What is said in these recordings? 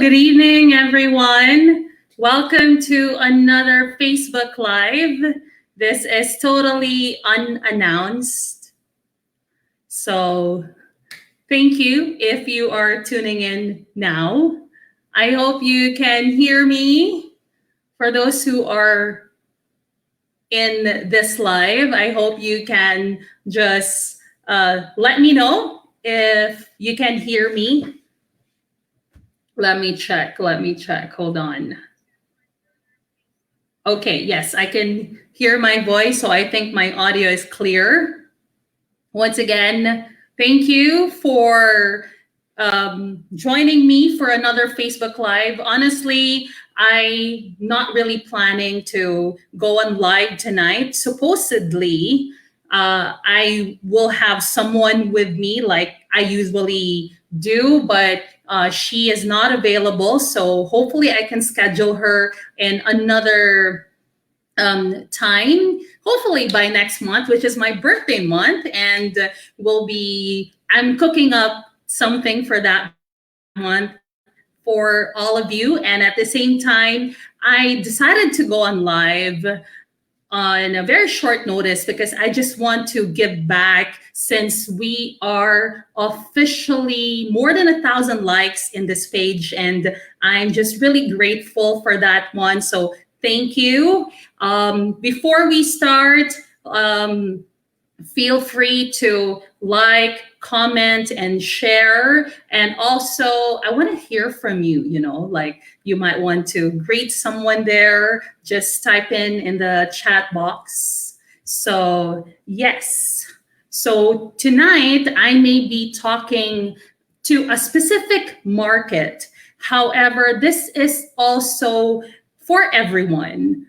good evening, everyone. Welcome to another Facebook Live. This is totally unannounced. So, thank you if you are tuning in now. I hope you can hear me. For those who are in this live, I hope you can just let me know if you can hear me. Let me check. Hold on. Okay, yes, I can hear my voice, so I think my audio is clear. Once again, thank you for joining me for another Facebook Live. Honestly, I'm not really planning to go on live tonight. Supposedly, I will have someone with me like I usually do, but she is not available. So hopefully I can schedule her in another time, hopefully by next month, which is my birthday month. And I'm cooking up something for that month for all of you. And at the same time, I decided to go on live on a very short notice because I just want to give back since we are officially more than 1,000 likes in this page. And I'm just really grateful for that one. So thank you. Before we start, feel free to like, comment, and share. And also, I want to hear from you. Like you might want to greet someone there. Just type in the chat box. So, yes. So, tonight I may be talking to a specific market. However, this is also for everyone.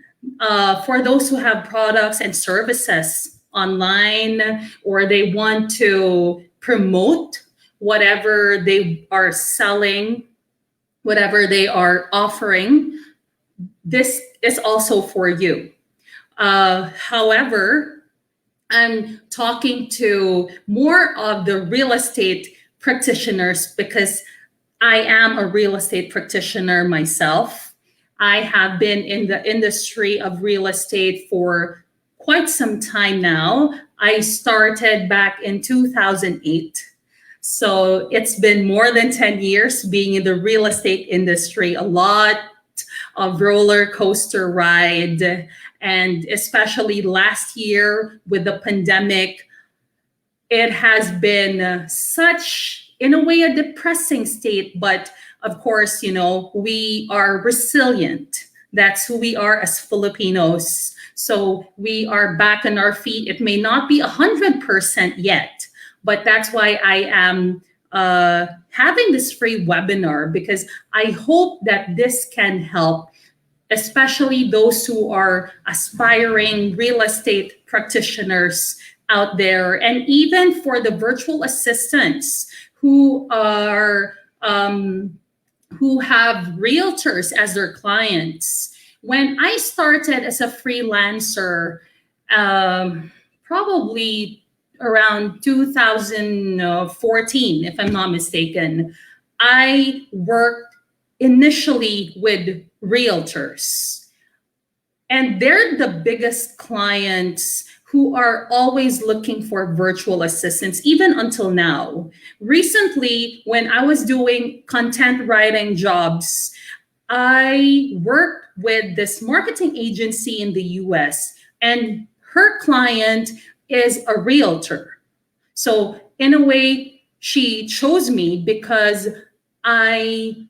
For those who have products and services online, or they want to promote whatever they are selling, whatever they are offering, this is also for you. However, I'm talking to more of the real estate practitioners because I am a real estate practitioner myself. I have been in the industry of real estate for quite some time now. I started back in 2008. So it's been more than 10 years being in the real estate industry, a lot of roller coaster ride. And especially last year with the pandemic, it has been such, in a way, a depressing state. But of course, we are resilient. That's who we are as Filipinos. So we are back on our feet. It may not be 100% yet, but that's why I am having this free webinar, because I hope that this can help, especially those who are aspiring real estate practitioners out there, and even for the virtual assistants who are who have realtors as their clients. When I started as a freelancer, probably around 2014, if I'm not mistaken, I worked initially with realtors. And they're the biggest clients who are always looking for virtual assistants, even until now. Recently, when I was doing content writing jobs, I worked with this marketing agency in the US, and her client is a realtor. So, in a way, she chose me because I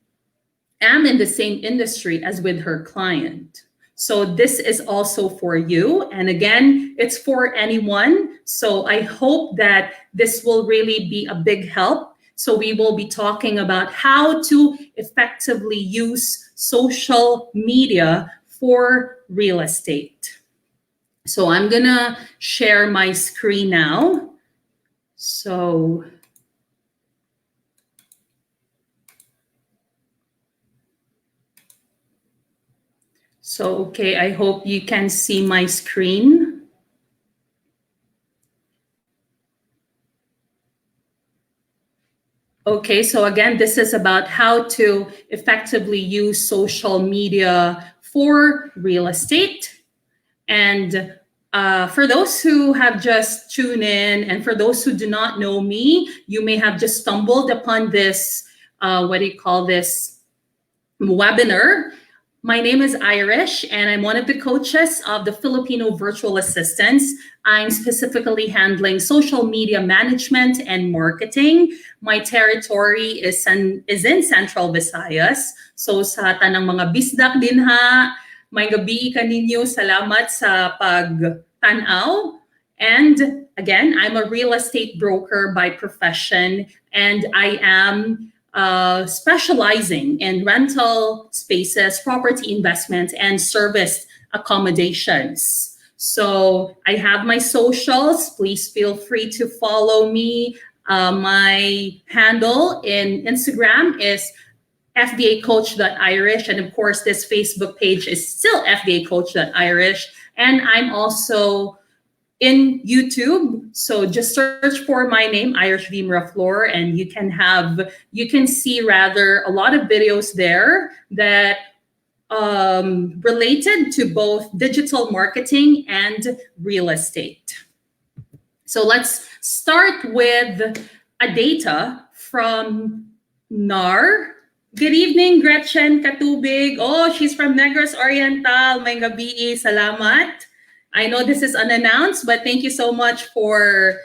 am in the same industry as with her client. So this is also for you. And again, it's for anyone. So I hope that this will really be a big help. So we will be talking about how to effectively use social media for real estate. So I'm gonna share my screen now. So okay, I hope you can see my screen. Okay, so again, this is about how to effectively use social media for real estate. And for those who have just tuned in, and for those who do not know me, you may have just stumbled upon this, what do you call this, webinar. My name is Irish, and I'm one of the coaches of the Filipino Virtual Assistants. I'm specifically handling social media management and marketing. My territory is in Central Visayas. So sa tanang mga bisdak din ha, may gabi kaninyo, salamat sa pagtanaw. And again, I'm a real estate broker by profession, and I am specializing in rental spaces, property investment, and service accommodations. So I have my socials. Please feel free to follow me. My handle in Instagram is fbacoach.irish. And of course, this Facebook page is still fbacoach.irish. And I'm also in YouTube. So just search for my name, Irish Vimra Floor, and you can see rather a lot of videos there that related to both digital marketing and real estate. So let's start with a data from NAR. Good evening, Gretchen Katubig. Oh, she's from Negros Oriental. May gabi, salamat. I know this is unannounced, but thank you so much for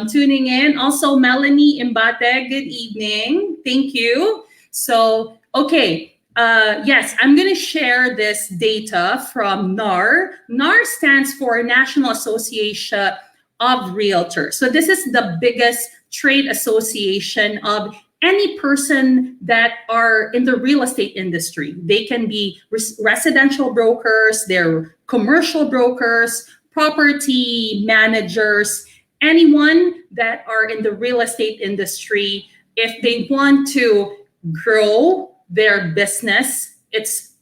tuning in. Also, Melanie Imbate, good evening. Thank you. So, okay. Yes, I'm going to share this data from NAR. NAR stands for National Association of Realtors. So this is the biggest trade association of any person that are in the real estate industry. They can be residential brokers, they're commercial brokers, property managers, anyone that are in the real estate industry. If they want to grow their business, it's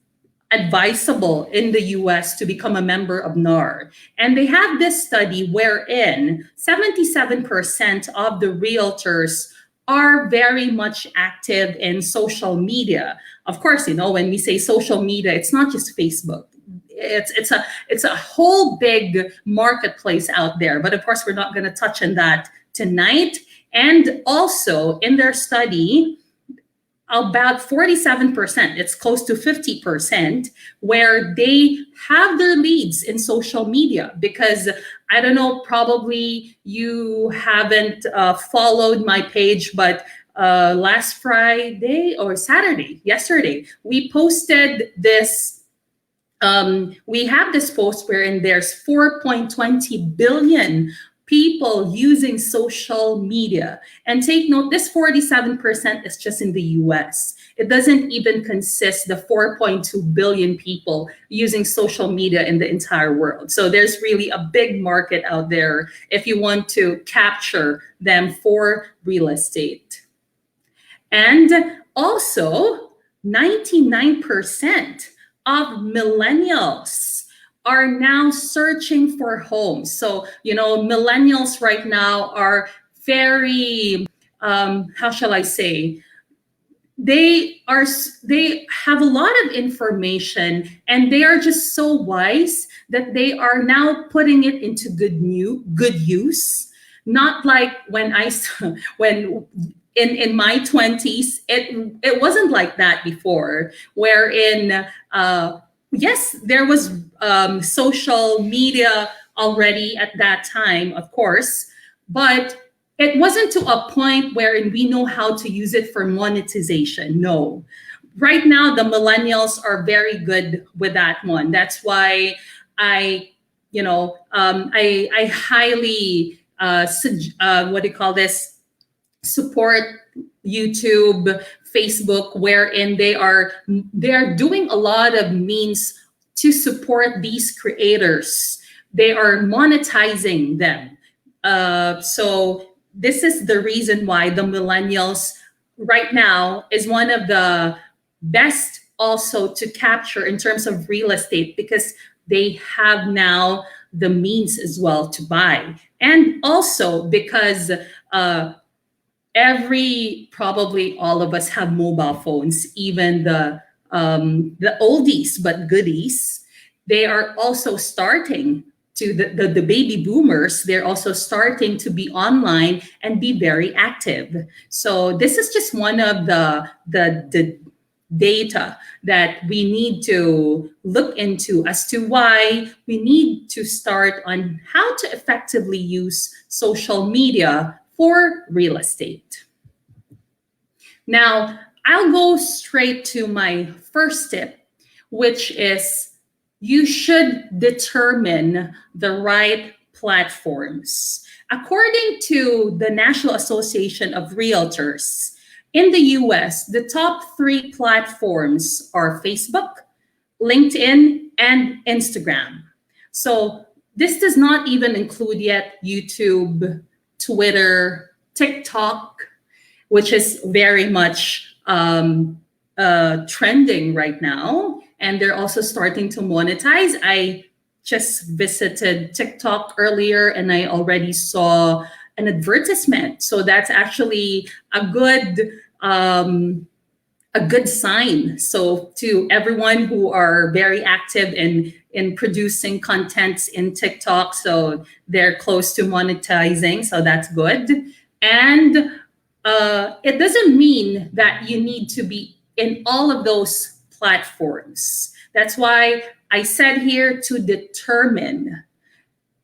advisable in the US to become a member of NAR. And they have this study wherein 77% of the realtors are very much active in social media. Of course, when we say social media, it's not just Facebook. It's a whole big marketplace out there. But of course, we're not going to touch on that tonight. And also in their study, about 47%, it's close to 50%, where they have their leads in social media. Because I don't know, probably you haven't followed my page, but last Friday or Saturday, yesterday, we posted this. We have this post wherein there's 4.20 billion people using social media. And take note, this 47% is just in the US. It doesn't even consist the 4.2 billion people using social media in the entire world. So there's really a big market out there if you want to capture them for real estate. And also, 99% of millennials are now searching for homes. So, millennials right now are very, how shall I say, they have a lot of information, and they are just so wise that they are now putting it into good use. Not like when in my 20s, it wasn't like that before, wherein yes, there was social media already at that time, of course, but it wasn't to a point wherein we know how to use it for monetization. No. Right now, the millennials are very good with that one. That's why I highly, what do you call this, support YouTube, Facebook, wherein they are doing a lot of means to support these creators. They are monetizing them. So this is the reason why the millennials right now is one of the best also to capture in terms of real estate, because they have now the means as well to buy. And also because Probably all of us have mobile phones, even the oldies but goodies. They are also starting to the baby boomers. They're also starting to be online and be very active. So this is just one of the data that we need to look into as to why we need to start on how to effectively use social media for real estate. Now, I'll go straight to my first tip, which is you should determine the right platforms. According to the National Association of Realtors, in the US, the top 3 platforms are Facebook, LinkedIn, and Instagram. So this does not even include yet YouTube, Twitter, TikTok, which is very much trending right now. And they're also starting to monetize. I just visited TikTok earlier and I already saw an advertisement. So that's actually a good sign. So to everyone who are very active in producing contents in TikTok, so they're close to monetizing, so that's good. And it doesn't mean that you need to be in all of those platforms. That's why I said here to determine.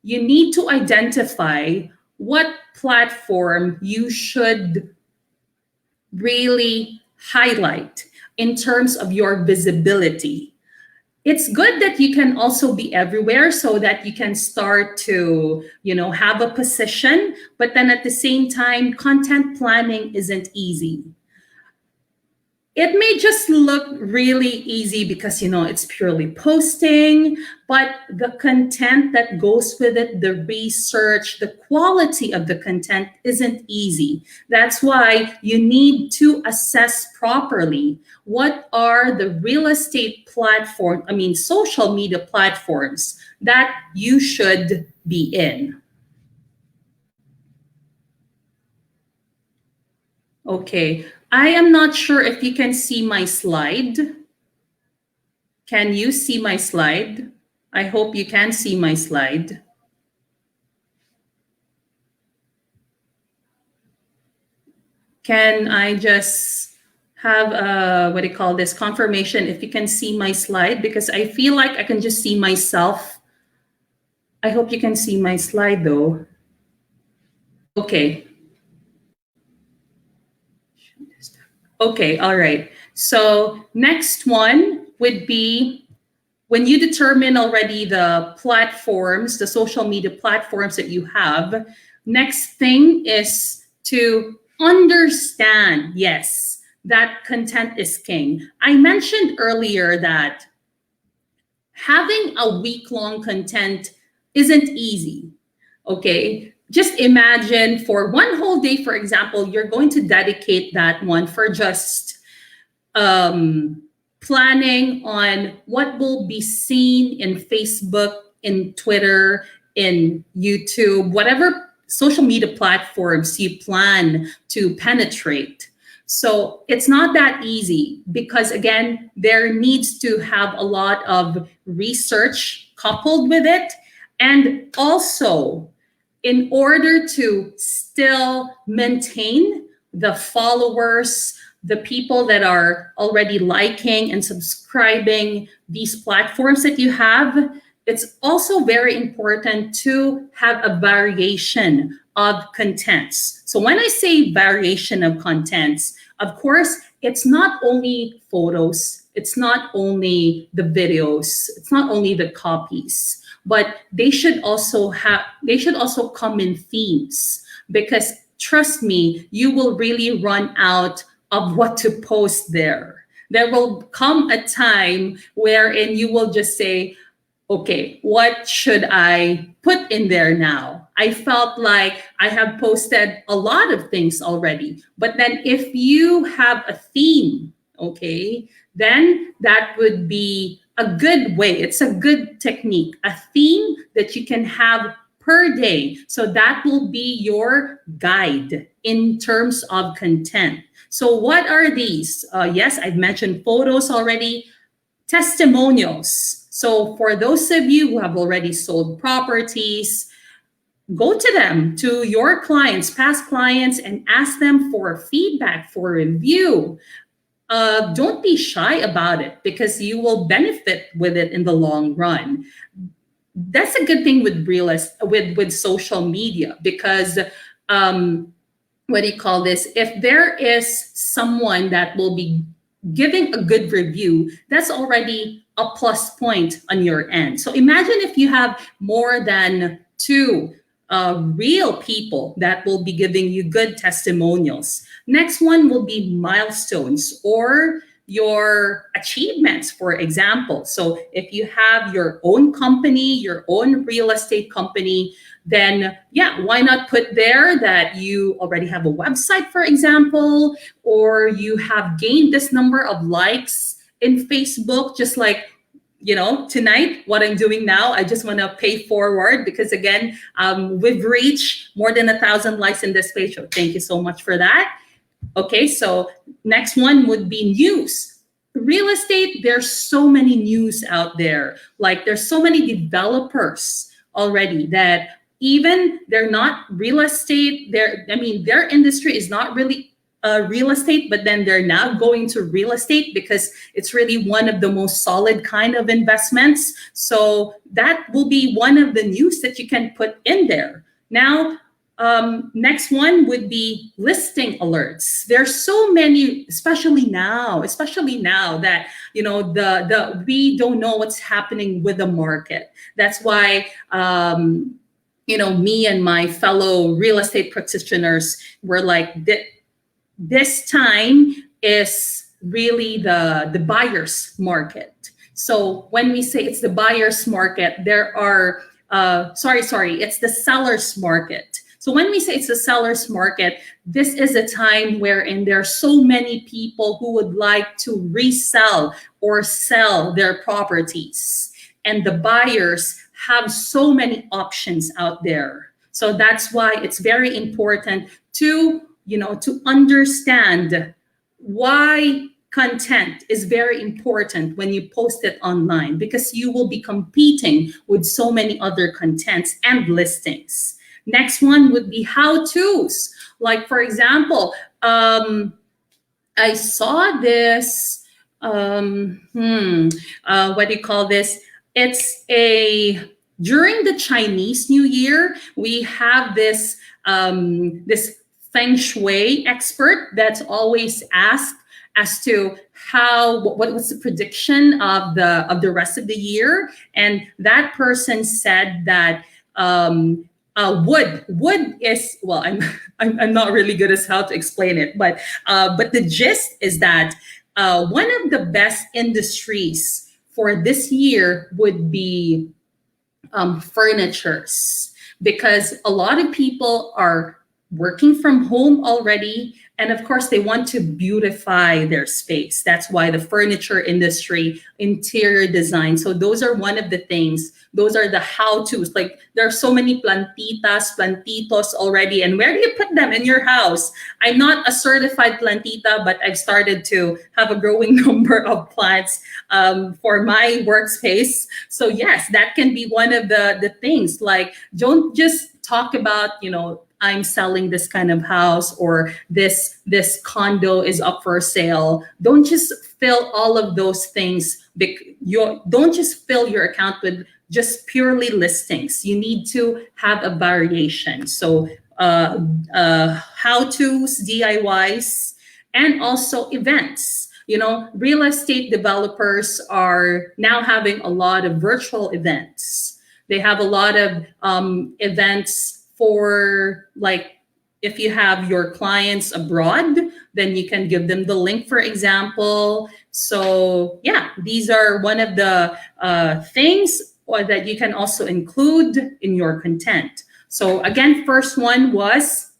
You need to identify what platform you should really highlight in terms of your visibility. It's good that you can also be everywhere so that you can start to, have a position, but then at the same time, content planning isn't easy. It may just look really easy because, it's purely posting, but the content that goes with it, the research, the quality of the content isn't easy. That's why you need to assess properly what are the real estate social media platforms that you should be in. Okay. I am not sure if you can see my slide. Can you see my slide? I hope you can see my slide. Can I just have confirmation if you can see my slide? Because I feel like I can just see myself. I hope you can see my slide though. Okay. Okay, all right. So next one would be when you determine already the platforms, the social media platforms that you have, next thing is to understand, yes, that content is king. I mentioned earlier that having a week-long content isn't easy, okay? Just imagine for one whole day, for example, you're going to dedicate that one for just planning on what will be seen in Facebook, in Twitter, in YouTube, whatever social media platforms you plan to penetrate. So it's not that easy because, again, there needs to have a lot of research coupled with it. And also, in order to still maintain the followers, the people that are already liking and subscribing these platforms that you have, it's also very important to have a variation of contents. So when I say variation of contents, of course, it's not only photos, it's not only the videos, it's not only the copies, but they should also come in themes, because trust me, you will really run out of what to post there. There will come a time wherein you will just say, okay, what should I put in there now? I felt like I have posted a lot of things already. But then if you have a theme, okay, then that would be a good way. It's a good technique, a theme that you can have per day. So that will be your guide in terms of content. So what are these? Yes, I've mentioned photos already. Testimonials. So for those of you who have already sold properties, go to them, to your clients, past clients, and ask them for feedback, for review. Don't be shy about it because you will benefit with it in the long run. That's a good thing with with social media because what do you call this? If there is someone that will be giving a good review, that's already a plus point on your end. So imagine if you have more than two real people that will be giving you good testimonials. Next one will be milestones or your achievements, for example. So if you have your own company, your own real estate company, then yeah, why not put there that you already have a website, for example, or you have gained this number of likes in Facebook, just like tonight, what I'm doing now, I just want to pay forward because again, we've reached more than 1,000 likes in this page. So thank you so much for that. Okay, so next one would be news. Real estate, there's so many news out there. Like there's so many developers already that even they're not real estate. Their industry is not really real estate, but then they're now going to real estate because it's really one of the most solid kind of investments. So that will be one of the news that you can put in there. Now, next one would be listing alerts. There's so many, especially now that we don't know what's happening with the market. That's why me and my fellow real estate practitioners were like, this time is really the buyer's market. So when we say it's the buyer's market, there are it's the seller's market. So when we say it's a seller's market, this is a time wherein there are so many people who would like to resell or sell their properties. And the buyers have so many options out there. So that's why it's very important to understand why content is very important when you post it online, because you will be competing with so many other contents and listings. Next one would be how-tos. Like, for example, I saw this, what do you call this? It's during the Chinese New Year, we have this Feng Shui expert that's always asked as to what was the prediction of the rest of the year, and that person said that wood is, well, I'm not really good as how to explain it, but the gist is that one of the best industries for this year would be furnitures, because a lot of people are working from home already, and of course they want to beautify their space. That's why the furniture industry, interior design, so those are one of the things. Those are the how-tos. Like there are so many plantitos already, and where do you put them in your house? I'm not a certified plantita, but I've started to have a growing number of plants for my workspace. So yes, that can be one of the things. Like, don't just talk about, I'm selling this kind of house, or this condo is up for sale. Don't just fill all of those things. Don't just fill your account with just purely listings. You need to have a variation. So how-tos, DIYs, and also events. Real estate developers are now having a lot of virtual events. They have a lot of events for, like, if you have your clients abroad, then you can give them the link, for example. So yeah, these are one of the things that you can also include in your content. So again, first one was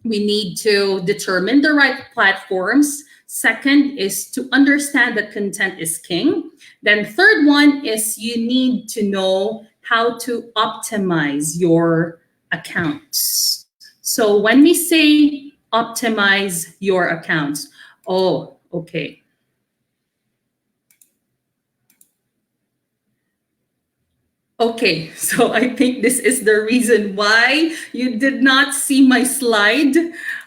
we need to determine the right platforms. Second is to understand that content is king. Then third one is you need to know how to optimize your accounts. So when we say optimize your accounts, oh, okay. Okay, so I think this is the reason why you did not see my slide.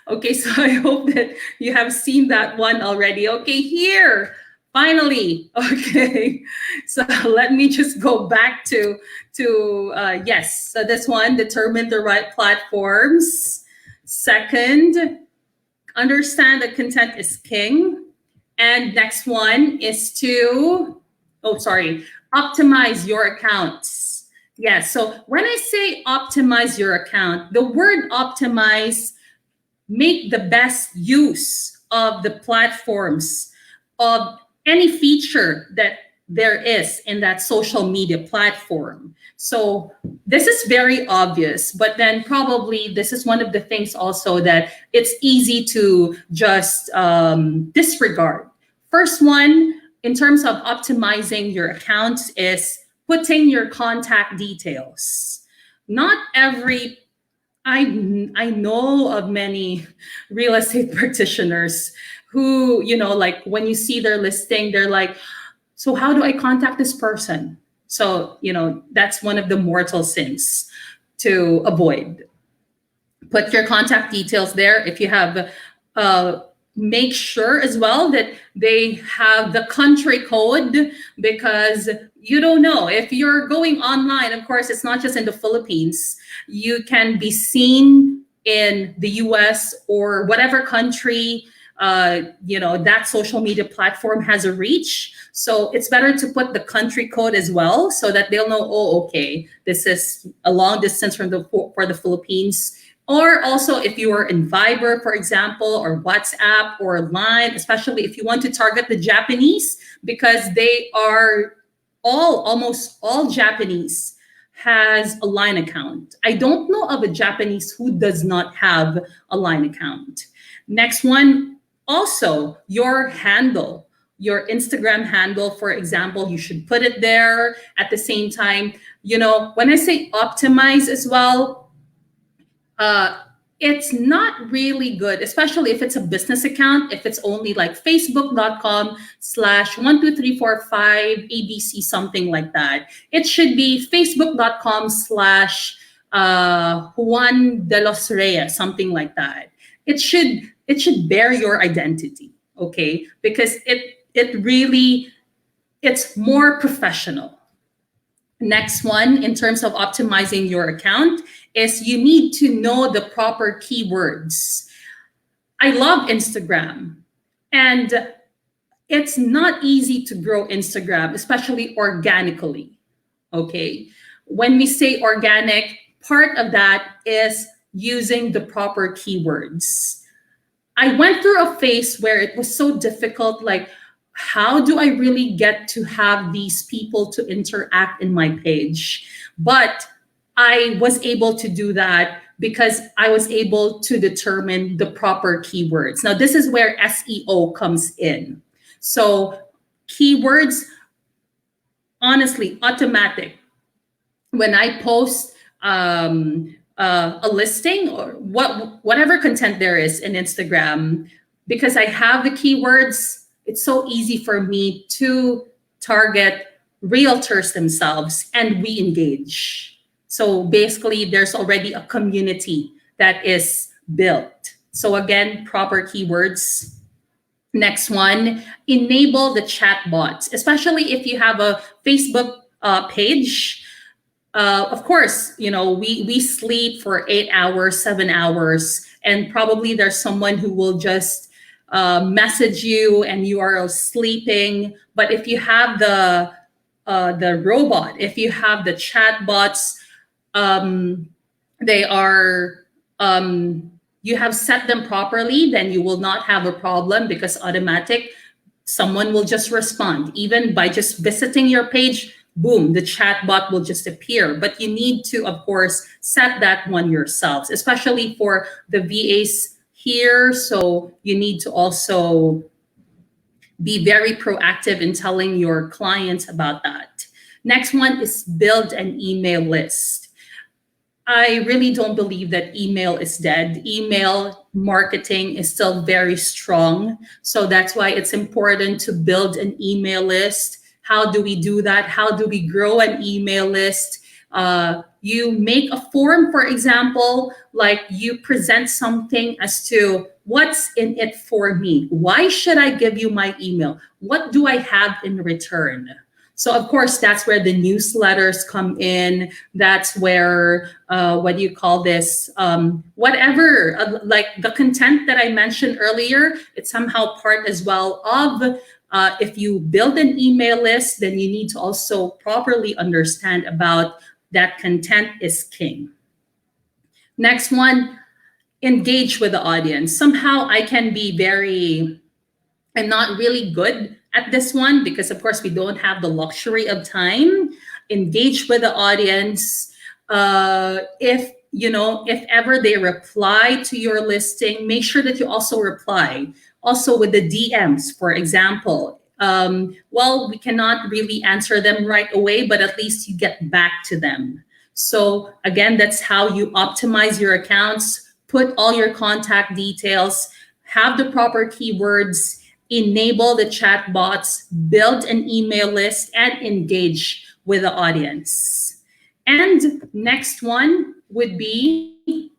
Okay, so I hope that you have seen that one already. Okay, here, finally. Okay, so let me just go back to yes. So this one, determine the right platforms. Second, understand that content is king. And next one is to, oh, sorry, optimize your accounts. Yes. So when I say optimize your account, the word optimize, make the best use of the platforms, of any feature that there is in that social media platform. So this is very obvious, but then probably this is one of the things also that it's easy to just disregard. First one, in terms of optimizing your accounts, is putting your contact details. Not every I know of many real estate practitioners who, like when you see their listing, they're like, so how do I contact this person? So, that's one of the mortal sins to avoid. Put your contact details there. If you have, make sure as well that they have the country code, because you don't know if you're going online. Of course, it's not just in the Philippines. You can be seen in the US or whatever country that social media platform has a reach. So it's better to put the country code as well, so that they'll know, oh, okay, this is a long distance for the Philippines. Or also if you are in Viber, for example, or WhatsApp or Line, especially if you want to target the Japanese, because they are almost all Japanese has a Line account. I don't know of a Japanese who does not have a Line account. Next one, also your handle, your Instagram handle, for example, you should put it there. At the same time, when I say optimize as well, it's not really good, especially if it's a business account, if it's only like facebook.com/12345abc, something like that. It should be facebook.com/Juan de los Reyes, something like that. It should bear your identity, okay? Because it's more professional. Next one, in terms of optimizing your account, is you need to know the proper keywords. I love Instagram, and it's not easy to grow Instagram, especially organically. Okay. When we say organic, part of that is using the proper keywords. I went through a phase where it was so difficult, like, how do I really get to have these people to interact in my page? But I was able to do that because I was able to determine the proper keywords. Now, this is where SEO comes in. So keywords, honestly, automatic. When I post a listing or whatever content there is in Instagram, because I have the keywords, it's so easy for me to target realtors themselves, and we engage. So basically, there's already a community that is built. So again, proper keywords. Next one, enable the chat bots, especially if you have a Facebook page. Of course, we sleep for 8 hours, 7 hours, and probably there's someone who will just message you and you are sleeping. But if you have the robot, if you have the chat bots, they are you have set them properly, then you will not have a problem, because automatic, someone will just respond. Even by just visiting your page, boom, the chat bot will just appear. But you need to, of course, set that one yourselves, especially for the VAs here. So you need to also be very proactive in telling your clients about that. Next one is build an email list. I really don't believe that email is dead. Email marketing is still very strong. So that's why it's important to build an email list. How do we do that? How do we grow an email list? You make a form, for example, like you present something as to what's in it for me. Why should I give you my email? What do I have in return? So of course, that's where the newsletters come in. That's where, what do you call this? Whatever, like the content that I mentioned earlier, it's somehow part as well of, if you build an email list, then you need to also properly understand about that content is king. Next one, engage with the audience. Somehow I can be I'm not really good at this one because of course we don't have the luxury of time. Engage with the audience. If ever they reply to your listing, make sure that you also reply. Also with the DMs, for example. Well, we cannot really answer them right away, but at least you get back to them. So again, that's how you optimize your accounts, put all your contact details, have the proper keywords, enable the chat bots, build an email list, and engage with the audience. And next one would be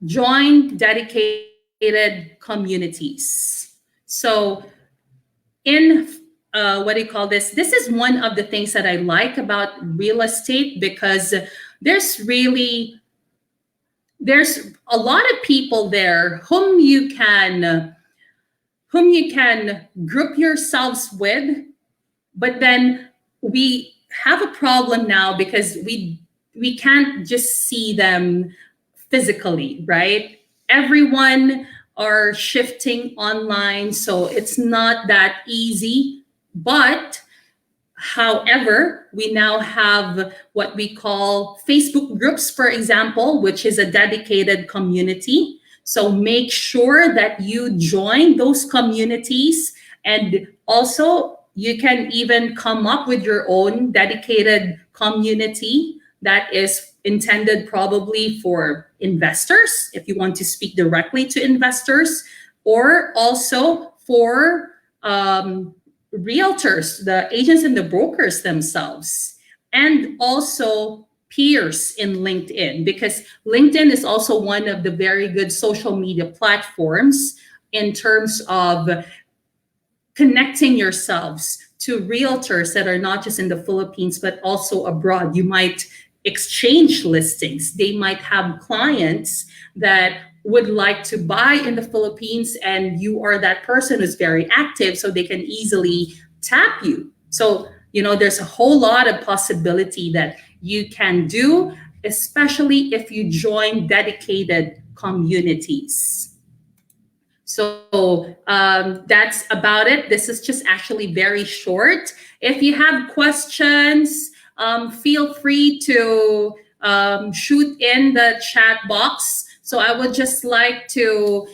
join dedicated communities. So in what do you call this? This is one of the things that I like about real estate because there's a lot of people there whom you can group yourselves with, but then we have a problem now because we can't just see them physically, right? Everyone are shifting online, so it's not that easy. But however, we now have what we call Facebook groups, for example, which is a dedicated community. So make sure that you join those communities, and also you can even come up with your own dedicated community that is intended probably for investors, if you want to speak directly to investors, or also for realtors, the agents and the brokers themselves, and also peers in LinkedIn, because LinkedIn is also one of the very good social media platforms in terms of connecting yourselves to realtors that are not just in the Philippines, but also abroad. You might exchange listings. They might have clients that would like to buy in the Philippines, and you are that person who's very active, so they can easily tap you. So, there's a whole lot of possibility that you can do, especially if you join dedicated communities. So that's about it. This is just actually very short. If you have questions, feel free to shoot in the chat box. So I would just like to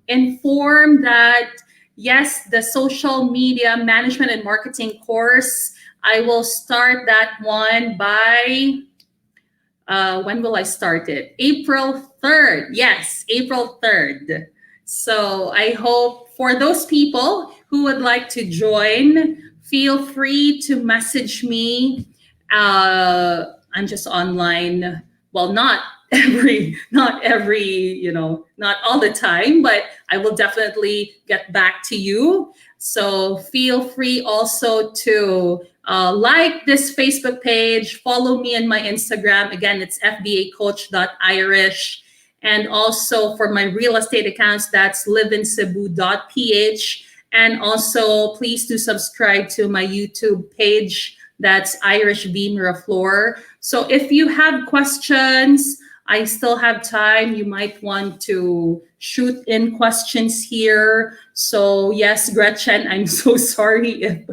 inform that, yes, the social media management and marketing course, I will start that one by, when will I start it? April 3rd. Yes, April 3rd. So I hope for those people who would like to join, feel free to message me. I'm just online. Well, not not all the time, but I will definitely get back to you. So feel free also to like this Facebook page, follow me on my Instagram. Again, it's fbacoach.irish. And also for my real estate accounts, that's liveincebu.ph. And also please do subscribe to my YouTube page. That's Irish V Miraflor. So if you have questions, I still have time. You might want to shoot in questions here. So yes, Gretchen, I'm so sorry if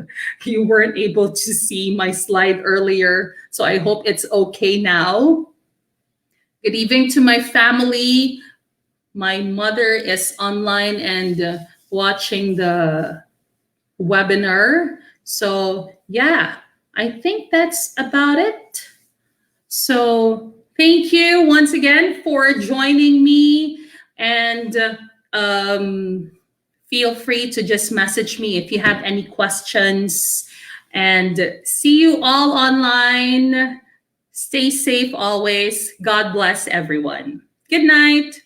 you weren't able to see my slide earlier. So I hope it's okay now. Good evening to my family. My mother is online and watching the webinar. So yeah, I think that's about it. So thank you once again for joining me, and feel free to just message me if you have any questions. And see you all online. Stay safe always. God bless everyone. Good night.